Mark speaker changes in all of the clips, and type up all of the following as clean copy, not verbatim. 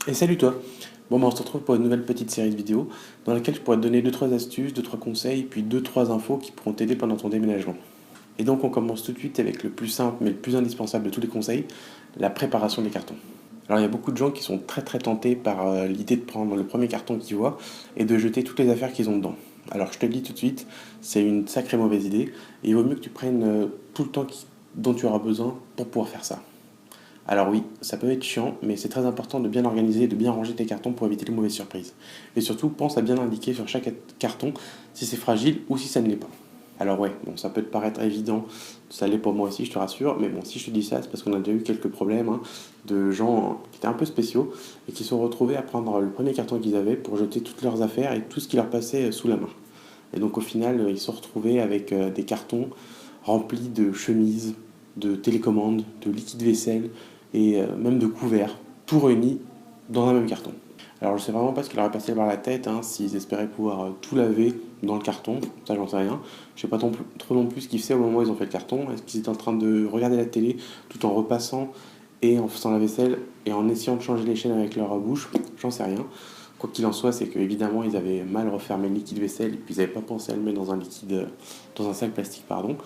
Speaker 1: Et salut toi. On se retrouve pour une nouvelle petite série de vidéos dans laquelle je pourrais te donner deux trois astuces, deux trois conseils, puis deux trois infos qui pourront t'aider pendant ton déménagement. Et donc on commence tout de suite avec le plus simple mais le plus indispensable de tous les conseils, la préparation des cartons. Alors il y a beaucoup de gens qui sont très tentés par l'idée de prendre le premier carton qu'ils voient et de jeter toutes les affaires qu'ils ont dedans. Alors je te le dis tout de suite, c'est une sacrée mauvaise idée et il vaut mieux que tu prennes tout le temps dont tu auras besoin pour pouvoir faire ça. Alors oui, ça peut être chiant, mais c'est très important de bien organiser et de bien ranger tes cartons pour éviter les mauvaises surprises. Et surtout, pense à bien indiquer sur chaque carton si c'est fragile ou si ça ne l'est pas. Alors ouais, ça peut te paraître évident, ça l'est pour moi aussi, je te rassure, mais bon, si je te dis ça, c'est parce qu'on a déjà eu quelques problèmes de gens qui étaient un peu spéciaux et qui se sont retrouvés à prendre le premier carton qu'ils avaient pour jeter toutes leurs affaires et tout ce qui leur passait sous la main. Et donc au final, ils se sont retrouvés avec des cartons remplis de chemises, de télécommandes, de liquide vaisselle et même de couverts, tout réunis dans un même carton. Alors je sais vraiment pas ce qui leur est passé par la tête, s'ils espéraient pouvoir tout laver dans le carton, ça j'en sais rien. Je sais pas trop non plus ce qu'ils faisaient au moment où ils ont fait le carton. Est-ce qu'ils étaient en train de regarder la télé tout en repassant et en faisant la vaisselle et en essayant de changer les chaînes avec leur bouche? J'en sais rien. Quoi qu'il en soit, c'est qu'évidemment ils avaient mal refermé le liquide vaisselle et puis ils n'avaient pas pensé à le mettre dans un sac plastique, pardon.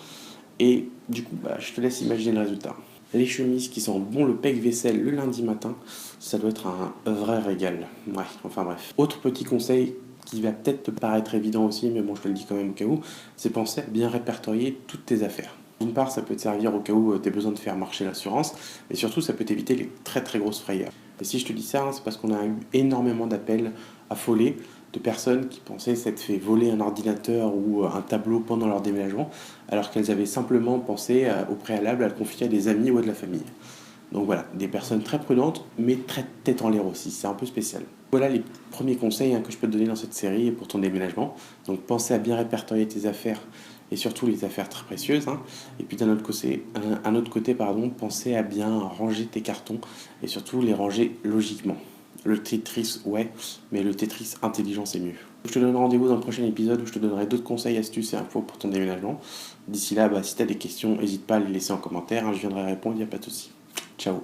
Speaker 1: Et du coup, je te laisse imaginer le résultat. Les chemises qui sentent bon le pec vaisselle le lundi matin, ça doit être un vrai régal. Ouais, enfin bref. Autre petit conseil qui va peut-être te paraître évident aussi, mais bon, je te le dis quand même au cas où, c'est penser à bien répertorier toutes tes affaires. D'une part, ça peut te servir au cas où tu as besoin de faire marcher l'assurance, mais surtout, ça peut t'éviter les très grosses frayeurs. Et si je te dis ça, c'est parce qu'on a eu énormément d'appels affolés de personnes qui pensaient s'être fait voler un ordinateur ou un tableau pendant leur déménagement, alors qu'elles avaient simplement pensé au préalable à le confier à des amis ou à de la famille. Donc voilà, des personnes très prudentes, mais très tête en l'air aussi, c'est un peu spécial. Voilà les premiers conseils que je peux te donner dans cette série pour ton déménagement. Donc pensez à bien répertorier tes affaires, et surtout les affaires très précieuses. Et puis d'un autre côté, pensez à bien ranger tes cartons, et surtout les ranger logiquement. Le Tetris, ouais, mais le Tetris intelligent, c'est mieux. Je te donne rendez-vous dans le prochain épisode où je te donnerai d'autres conseils, astuces et infos pour ton déménagement. D'ici là, si tu as des questions, n'hésite pas à les laisser en commentaire, je viendrai répondre, il n'y a pas de souci. Ciao.